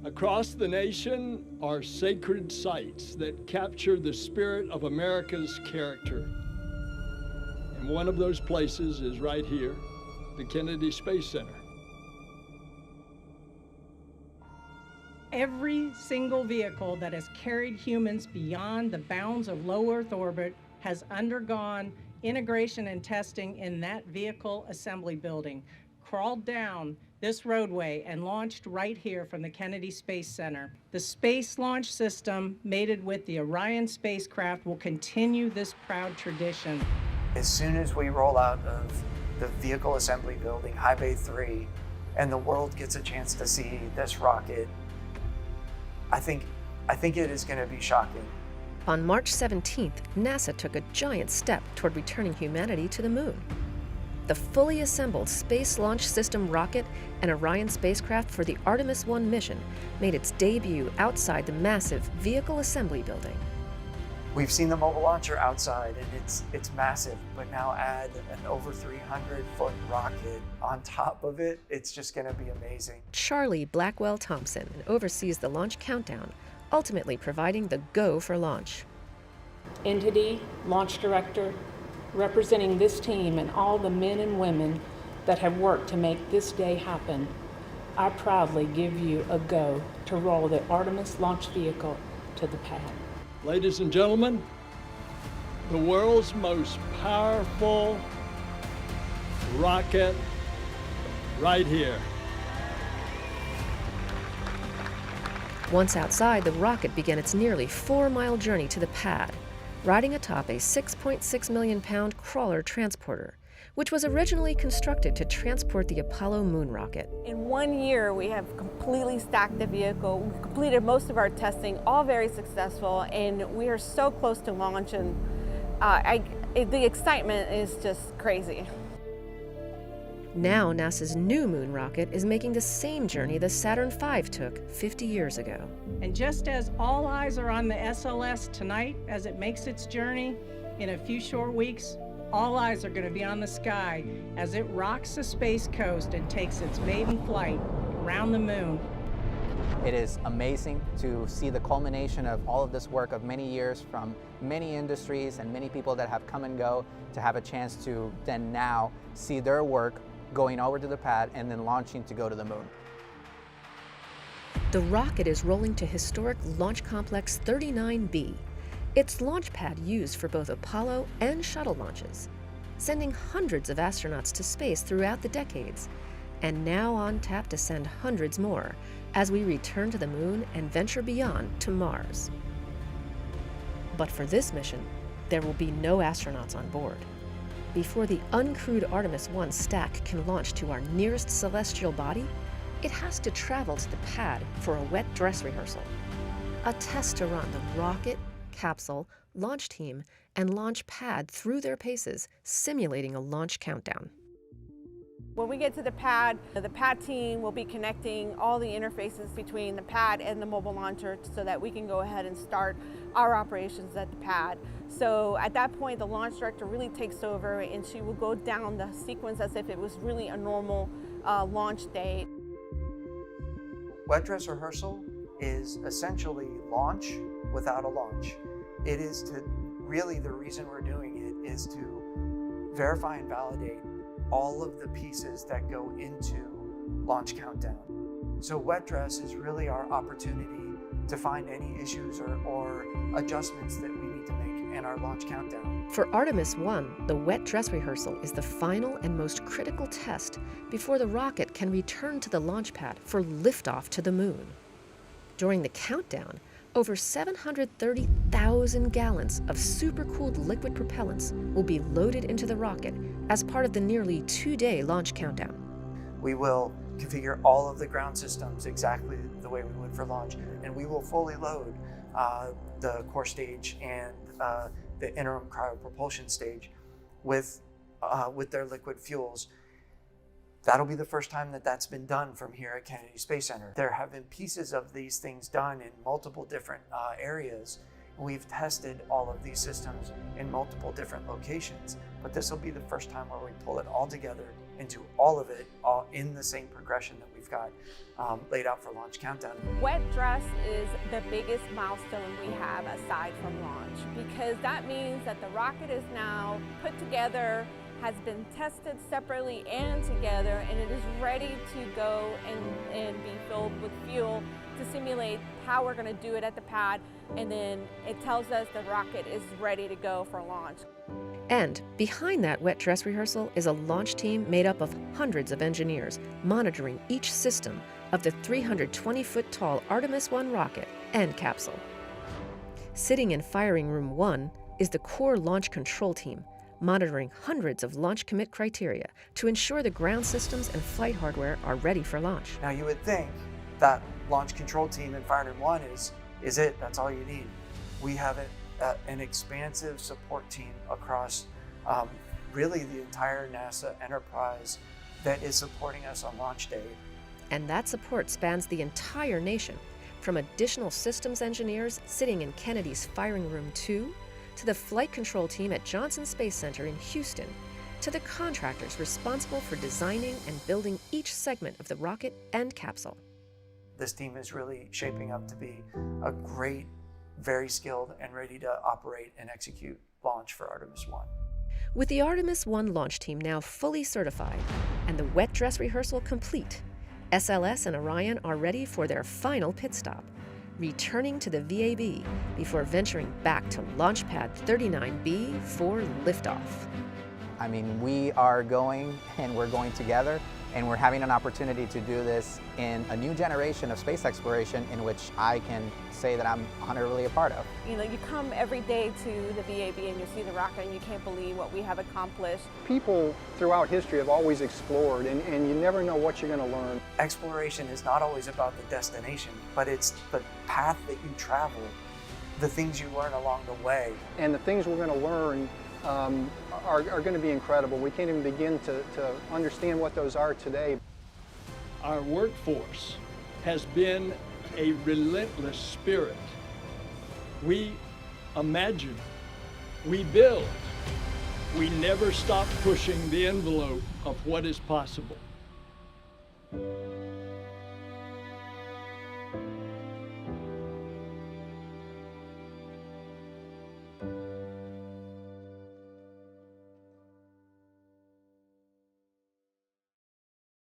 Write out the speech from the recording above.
Across the nation are sacred sites that capture the spirit of America's character. And one of those places is right here, the Kennedy Space Center. Every single vehicle that has carried humans beyond the bounds of low Earth orbit has undergone integration and testing in that vehicle assembly building, crawled down this roadway and launched right here from the Kennedy Space Center. The Space Launch System, mated with the Orion spacecraft, will continue this proud tradition. As soon as we roll out of the vehicle assembly building, High Bay 3, and the world gets a chance to see this rocket, I think it is going to be shocking. On March 17th, NASA took a giant step toward returning humanity to the moon. The fully assembled Space Launch System rocket and Orion spacecraft for the Artemis 1 mission made its debut outside the massive vehicle assembly building. We've seen the mobile launcher outside, and it's massive, but now add an over 300-foot rocket on top of it, it's just going to be amazing. Charlie Blackwell Thompson oversees the launch countdown, ultimately providing the go for launch. Entity, launch director, representing this team and all the men and women that have worked to make this day happen, I proudly give you a go to roll the Artemis launch vehicle to the pad. Ladies and gentlemen, the world's most powerful rocket right here. Once outside, the rocket began its nearly 4-mile journey to the pad, riding atop a 6.6 million pound crawler transporter, which was originally constructed to transport the Apollo moon rocket. In 1 year, we have completely stacked the vehicle. We've completed most of our testing, all very successful, and we are so close to launch, and the excitement is just crazy. Now NASA's new moon rocket is making the same journey the Saturn V took 50 years ago. And just as all eyes are on the SLS tonight as it makes its journey, in a few short weeks, all eyes are going to be on the sky as it rocks the space coast and takes its maiden flight around the moon. It is amazing to see the culmination of all of this work of many years from many industries and many people that have come and go, to have a chance to then now see their work going over to the pad and then launching to go to the moon. The rocket is rolling to historic Launch Complex 39B. It's launch pad used for both Apollo and shuttle launches, sending hundreds of astronauts to space throughout the decades, and now on tap to send hundreds more as we return to the moon and venture beyond to Mars. But for this mission, there will be no astronauts on board. Before the uncrewed Artemis 1 stack can launch to our nearest celestial body, it has to travel to the pad for a wet dress rehearsal, a test to run the rocket, capsule, launch team, and launch pad through their paces, simulating a launch countdown. When we get to the pad team will be connecting all the interfaces between the pad and the mobile launcher so that we can go ahead and start our operations at the pad. So at that point, the launch director really takes over, and she will go down the sequence as if it was really a normal launch day. Wet dress rehearsal is essentially launch without a launch. It is really the reason we're doing it is to verify and validate all of the pieces that go into launch countdown. So wet dress is really our opportunity to find any issues or adjustments that we need to make in our launch countdown. For Artemis 1, the wet dress rehearsal is the final and most critical test before the rocket can return to the launch pad for liftoff to the moon. During the countdown, over 730,000 gallons of supercooled liquid propellants will be loaded into the rocket as part of the nearly 2-day launch countdown. We will configure all of the ground systems exactly the way we would for launch, and we will fully load the core stage and the interim cryopropulsion stage with their liquid fuels. That'll be the first time that that's been done from here at Kennedy Space Center. There have been pieces of these things done in multiple different areas. We've tested all of these systems in multiple different locations, but this will be the first time where we pull it all together into all of it, all in the same progression that we've got laid out for Launch Countdown. Wet dress is the biggest milestone we have aside from launch, because that means that the rocket is now put together, has been tested separately and together, and it is ready to go and be filled with fuel to simulate how we're going to do it at the pad, and then it tells us the rocket is ready to go for launch. And behind that wet dress rehearsal is a launch team made up of hundreds of engineers monitoring each system of the 320-foot-tall Artemis 1 rocket and capsule. Sitting in firing room 1 is the core launch control team, monitoring hundreds of launch commit criteria to ensure the ground systems and flight hardware are ready for launch. Now you would think that launch control team in firing room 1 is it, that's all you need. We have an expansive support team across really the entire NASA enterprise that is supporting us on launch day. And that support spans the entire nation, from additional systems engineers sitting in Kennedy's firing room 2, to the flight control team at Johnson Space Center in Houston, to the contractors responsible for designing and building each segment of the rocket and capsule. This team is really shaping up to be a great, very skilled and ready to operate and execute launch for Artemis 1. With the Artemis 1 launch team now fully certified and the wet dress rehearsal complete, SLS and Orion are ready for their final pit stop, returning to the VAB before venturing back to Launch Pad 39B for liftoff. I mean, we are going, and we're going together, and we're having an opportunity to do this in a new generation of space exploration in which I can say that I'm honorably a part of. You know, you come every day to the VAB and you see the rocket and you can't believe what we have accomplished. People throughout history have always explored, and you never know what you're going to learn. Exploration is not always about the destination, but it's the path that you travel, the things you learn along the way. And the things we're going to learn are going to be incredible. We can't even begin to understand what those are today. Our workforce has been a relentless spirit. We imagine, we build, we never stop pushing the envelope of what is possible.